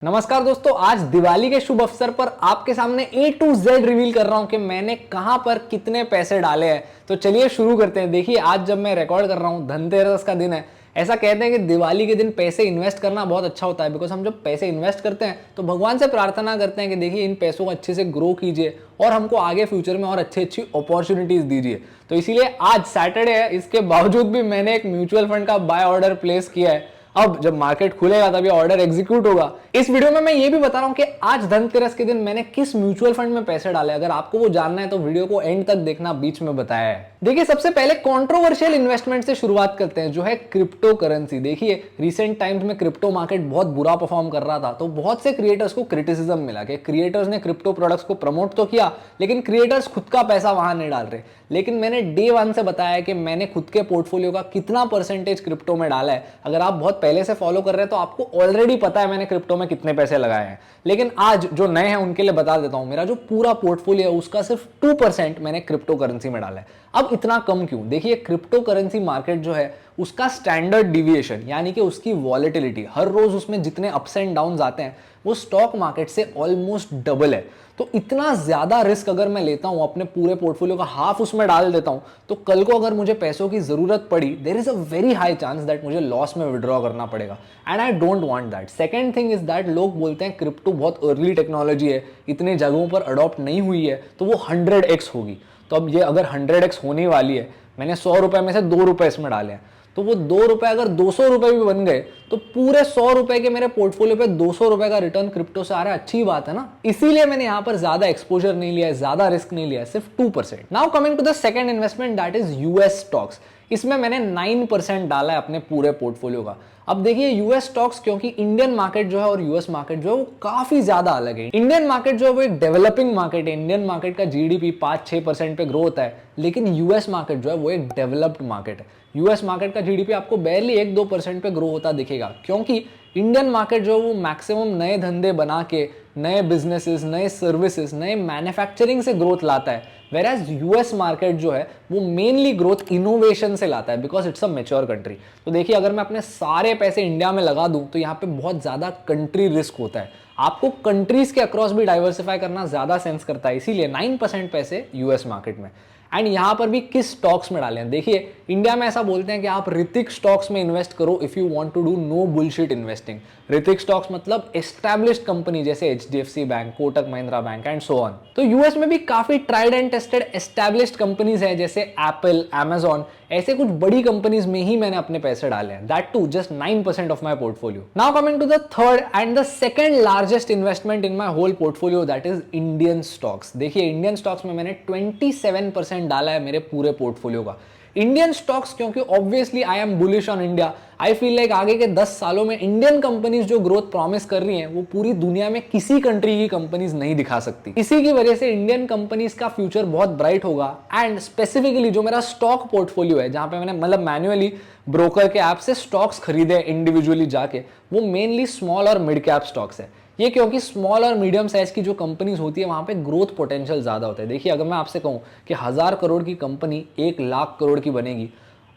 नमस्कार दोस्तों, आज दिवाली के शुभ अवसर पर आपके सामने A to Z रिवील कर रहा हूं कि मैंने कहां पर कितने पैसे डाले हैं। तो चलिए शुरू करते हैं। देखिए, आज जब मैं रिकॉर्ड कर रहा हूं, धनतेरस का दिन है। ऐसा कहते हैं कि दिवाली के दिन पैसे इन्वेस्ट करना बहुत अच्छा होता है, बिकॉज हम जब पैसे इन्वेस्ट करते हैं तो भगवान से प्रार्थना करते हैं कि देखिए इन पैसों को अच्छे से ग्रो कीजिए और हमको आगे फ्यूचर में और अच्छी अच्छी अपॉर्चुनिटीज दीजिए। तो इसीलिए आज सैटरडे है, इसके बावजूद भी मैंने एक म्यूचुअल फंड का बाय ऑर्डर प्लेस किया है। अब जब मार्केट खुलेगा तभी ऑर्डर एग्जीक्यूट होगा। इस वीडियो में मैं ये भी बता रहा हूं कि आज धनतेरस के दिन मैंने किस म्यूचुअल फंड में पैसे डाले। अगर आपको वो जानना है तो वीडियो को एंड तक देखना, बीच में बताया है। देखिए, सबसे पहले कंट्रोवर्शियल इन्वेस्टमेंट से शुरुआत करते हैं, जो है क्रिप्टो करेंसी। देखिए, रिसेंट टाइम्स में क्रिप्टो मार्केट बहुत बुरा परफॉर्म कर रहा था, तो बहुत से क्रिएटर्स को क्रिटिसिज्म मिला कि क्रिएटर्स ने क्रिप्टो प्रोडक्ट्स को प्रमोट तो किया, लेकिन क्रिएटर्स खुद का पैसा वहां नहीं डाल रहे। लेकिन मैंने डे वन से बताया कि मैंने खुद के पोर्टफोलियो का कितना परसेंटेज क्रिप्टो में डाला है। अगर आप बहुत पहले से फॉलो कर रहे हैं तो आपको ऑलरेडी पता है मैंने क्रिप्टो में कितने पैसे लगाए हैं। लेकिन आज जो नए हैं उनके लिए बता देता हूं, मेरा जो पूरा पोर्टफोलियो है उसका सिर्फ 2% मैंने क्रिप्टो करेंसी में डाला है। अब इतना कम क्यों? देखिए, क्रिप्टो करेंसी मार्केट जो है उसका स्टैंडर्ड डिविएशन यानी कि उसकी वॉलेटिलिटी, हर रोज उसमें जितने अप्स एंड डाउन्स आते हैं वो स्टॉक मार्केट से ऑलमोस्ट डबल है। तो इतना ज्यादा रिस्क अगर मैं लेता हूं, अपने पूरे पोर्टफोलियो का हाफ उसमें डाल देता हूं, तो कल को अगर मुझे पैसों की जरूरत पड़ी, there is a very high chance that मुझे लॉस में विड्रॉ करना पड़ेगा, and I don't want that. Second thing is that लोग बोलते हैं क्रिप्टो बहुत अर्ली टेक्नोलॉजी है, इतने जगहों पर अडॉप्ट नहीं हुई है, तो वो 100x होगी। तो अब ये अगर 100x होने वाली है, मैंने 100 रुपए में से 2 रुपए इसमें डाले हैं, तो वो 2 रुपए अगर 200 रुपए भी बन गए तो पूरे 100 रुपए के मेरे पोर्टफोलियो पे 200 रुपए का रिटर्न क्रिप्टो से आ रहा है। अच्छी बात है ना। इसीलिए मैंने यहां पर ज्यादा एक्सपोजर नहीं लिया है, ज्यादा रिस्क नहीं लिया है, सिर्फ 2%। Now coming to the second investment, that is US stocks. इसमें मैंने 9% डाला है अपने पूरे पोर्टफोलियो का। अब देखिए, यूएस स्टॉक्स, क्योंकि इंडियन मार्केट जो है और यूएस मार्केट जो है वो काफी ज्यादा अलग है। इंडियन मार्केट जो है वो एक डेवलपिंग मार्केट है। इंडियन मार्केट का जीडीपी 5-6% पे ग्रो होता है, लेकिन यूएस मार्केट जो है वो एक डेवलप्ड मार्केट है। यूएस मार्केट का जीडीपी आपको बैरली 1-2% पे ग्रो होता दिखेगा, क्योंकि इंडियन मार्केट जो है वो मैक्सिमम नए धंधे बना के, नए बिजनेसेस, नए सर्विसेज, नए मैन्युफैक्चरिंग से ग्रोथ लाता है। वेराज यूएस मार्केट जो है वो मेनली ग्रोथ इनोवेशन से लाता है, because it's a mature country. तो देखिए, अगर मैं अपने सारे पैसे इंडिया में लगा दूं तो यहाँ पे बहुत ज्यादा कंट्री रिस्क होता है। आपको कंट्रीज के अक्रॉस भी डाइवर्सिफाई करना ज्यादा सेंस करता है, इसीलिए 9% पैसे यूएस मार्केट में। एंड यहां पर भी किस स्टॉक्स में डालें? देखिए, इंडिया में ऐसा बोलते हैं कि आप ऋतिक स्टॉक्स में इन्वेस्ट करो if you want to do no bullshit investing. ऋतिक स्टॉक्स मतलब एस्टैब्लिश्ड कंपनी जैसे HDFC bank, Kotak Mahindra bank and so on. तो यूएस में भी काफी tried and tested established companies है, जैसे एप्पल, अमेजॉन, ऐसे कुछ बड़ी कंपनीज में ही मैंने अपने पैसे डाले हैं, that too just 9% of my portfolio. Now coming to the third and the second largest investment in my whole portfolio, that is Indian stocks. देखिए, इंडियन स्टॉक्स में मैंने 27% डाला है मेरे पूरे पोर्टफोलियो का। इंडियन स्टॉक्स, क्योंकि obviously I am bullish on India. I feel like आगे के 10 सालों में इंडियन कंपनीज जो ग्रोथ प्रॉमिस कर रही हैं वो पूरी दुनिया में किसी कंट्री की कंपनीज नहीं दिखा सकती। इसी की वजह से इंडियन कंपनीज का फ्यूचर बहुत ब्राइट होगा। एंड स्पेसिफिकली जो मेरा स्टॉक पोर्टफोलियो है, जहां पे मैंने मतलब मैन्युअली ब्रोकर के ऐप से स्टॉक्स खरीदे इंडिविजुअली जाके, वो मेनली स्मॉल और मिड कैप स्टॉक्स है। ये क्योंकि स्मॉल और मीडियम साइज की जो कंपनीज होती है वहां पे ग्रोथ पोटेंशियल ज्यादा होता है। देखिए, अगर मैं आपसे कहूं कि 1000 करोड़ की कंपनी 1 लाख करोड़ की बनेगी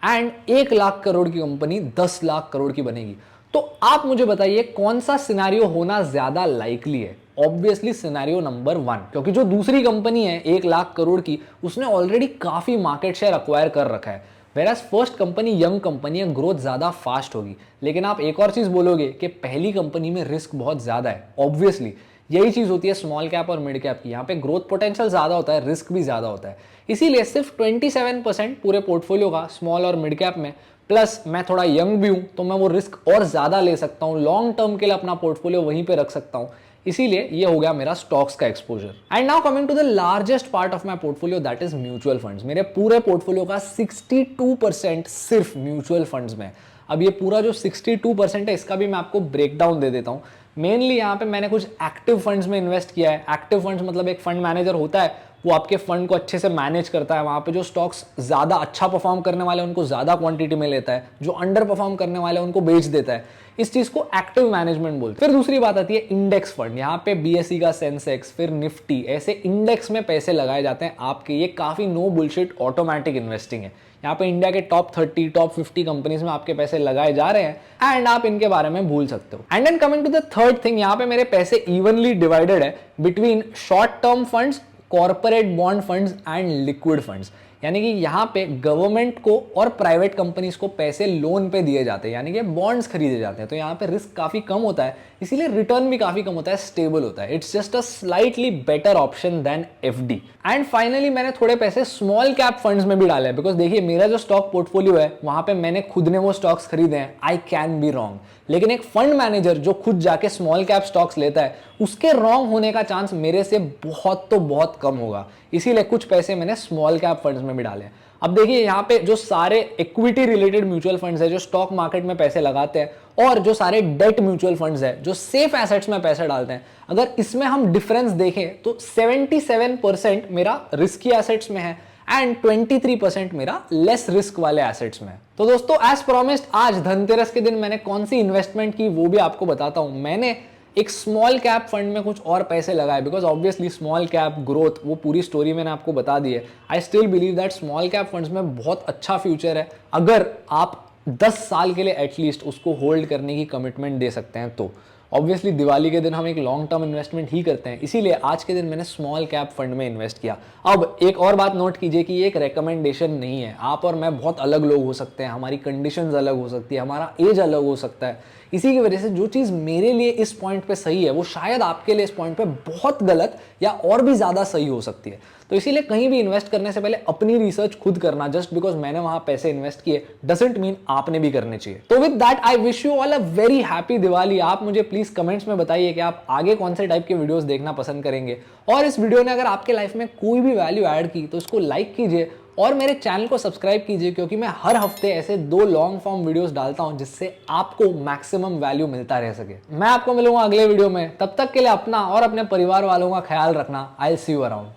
एंड 1 लाख करोड़ की कंपनी 10 लाख करोड़ की बनेगी, तो आप मुझे बताइए कौन सा सिनेरियो होना ज्यादा लाइकली है? ऑब्वियसली सिनेरियो नंबर 1, क्योंकि जो दूसरी कंपनी है 1 लाख करोड़ की, उसने ऑलरेडी काफी मार्केट शेयर अक्वायर कर रखा है। वेराज फर्स्ट कंपनी यंग कंपनी है, ग्रोथ ज्यादा फास्ट होगी। लेकिन आप एक और चीज बोलोगे कि पहली कंपनी में रिस्क बहुत ज्यादा है। ऑब्वियसली यही चीज होती है स्मॉल कैप और मिड कैप की, यहाँ पे ग्रोथ पोटेंशियल ज्यादा होता है, रिस्क भी ज्यादा होता है। इसीलिए सिर्फ 27% पूरे पोर्टफोलियो का स्मॉल और मिड कैप में, प्लस मैं थोड़ा यंग भी हूं तो मैं वो रिस्क और ज्यादा ले सकता हूं, लॉन्ग टर्म के लिए अपना पोर्टफोलियो वहीं पे रख सकता हूं। इसीलिए ये हो गया मेरा स्टॉक्स का exposure. And now coming to the largest part of my portfolio, that is mutual funds. मेरे पूरे पोर्टफोलियो का 62% सिर्फ म्यूचुअल फंड्स में। अब ये पूरा जो 62% है, इसका भी मैं आपको ब्रेकडाउन दे देता हूं। मेनली यहाँ पे मैंने कुछ एक्टिव फंड्स में इन्वेस्ट किया है। एक्टिव फंड्स मतलब एक फंड मैनेजर होता है, वो आपके फंड को अच्छे से मैनेज करता है, वहाँ पे जो स्टॉक्स ज़्यादा अच्छा परफॉर्म करने वाले हैं उनको ज़्यादा क्वांटिटी में लेता है, जो अंडर परफॉर्म करने वाले हैं उनको बेच देता है। इस चीज़ को एक्टिव मैनेजमेंट बोलते हैं। फिर दूसरी बात आती है इंडेक्स फंड। यहाँ पे BSE का सेंसेक्स, फिर निफ्टी, ऐसे इंडेक्स में पैसे लगाए जाते हैं आपके। ये काफ़ी नो बुलशिट ऑटोमेटिक इन्वेस्टिंग है। यहाँ पे इंडिया के टॉप 30, टॉप 50 कंपनीज में आपके पैसे लगाए जा रहे हैं एंड आप इनके बारे में भूल सकते हो। And then coming to the third thing, यहाँ पे मेरे पैसे इवनली डिवाइडेड है between short term funds, corporate bond funds and liquid funds. यानी कि यहाँ पे गवर्नमेंट को और प्राइवेट कंपनीज को पैसे लोन पे दिए जाते हैं, यानी कि बॉन्ड्स खरीदे जाते हैं। तो यहाँ पे रिस्क काफी कम होता है, इसीलिए रिटर्न भी काफी कम होता है, स्टेबल होता है। It's just a slightly better option than FD। And finally मैंने थोड़े पैसे स्मॉल कैप फंड्स में भी डाले हैं, बिकॉज देखिए मेरा जो स्टॉक पोर्टफोलियो है वहां पे मैंने खुद ने वो स्टॉक्स खरीदे हैं। आई कैन बी रॉन्ग, लेकिन एक फंड मैनेजर जो खुद जाके स्मॉल कैप स्टॉक्स लेता है उसके रॉन्ग होने का चांस मेरे से बहुत तो बहुत कम होगा। इसीलिए कुछ पैसे मैंने स्मॉल कैप फंड्स में भी डाले हैं। अब देखिए यहाँ पे जो सारे इक्विटी रिलेटेड म्यूचुअल फंड्स है जो स्टॉक मार्केट में पैसे लगाते हैं, और जो सारे डेट म्यूचुअल फंड्स है जो सेफ एसेट्स में पैसे डालते हैं, अगर इसमें हम डिफरेंस देखें तो 77% मेरा रिस्की एसेट्स में है एंड 23% मेरा लेस रिस्क वाले एसेट्स में। तो दोस्तों एज प्रॉमिस्ड आज धनतेरस के दिन मैंने कौन सी इन्वेस्टमेंट की वो भी आपको बताता हूं। मैंने एक स्मॉल कैप फंड में कुछ और पैसे लगाए, because obviously small cap growth वो पूरी स्टोरी मैंने आपको बता दी है। I still believe that small cap funds में बहुत अच्छा फ्यूचर है अगर आप 10 साल के लिए एटलीस्ट उसको होल्ड करने की कमिटमेंट दे सकते हैं। तो ऑब्वियसली दिवाली के दिन हम एक लॉन्ग टर्म इन्वेस्टमेंट ही करते हैं, इसीलिए आज के दिन मैंने स्मॉल कैप फंड में इन्वेस्ट किया। अब एक और बात नोट कीजिए कि ये एक रेकमेंडेशन नहीं है। आप और मैं बहुत अलग लोग हो सकते हैं, हमारी कंडीशंस अलग हो सकती है, हमारा एज अलग हो सकता है। इसी की वजह से जो चीज़ मेरे लिए इस पॉइंट पे सही है वो शायद आपके लिए इस पॉइंट पे बहुत गलत या और भी ज़्यादा सही हो सकती है। तो इसीलिए कहीं भी इन्वेस्ट करने से पहले अपनी रिसर्च खुद करना, जस्ट बिकॉज मैंने वहां पैसे इन्वेस्ट किए डजंट मीन आपने भी करने चाहिए। तो with that I wish you all a very happy Diwali. आप मुझे प्लीज कमेंट्स में बताइए कि आप आगे कौन से टाइप के वीडियोस देखना पसंद करेंगे, और इस वीडियो ने अगर आपके लाइफ में कोई भी वैल्यू ऐड की तो इसको लाइक कीजिए और मेरे चैनल को सब्सक्राइब कीजिए, क्योंकि मैं हर हफ्ते ऐसे 2 लॉन्ग फॉर्म वीडियोस डालता हूं जिससे आपको मैक्सिमम वैल्यू मिलता रह सके। मैं आपको मिलूंगा अगले वीडियो में, तब तक के लिए अपना और अपने परिवार वालों का ख्याल रखना। I will see you around.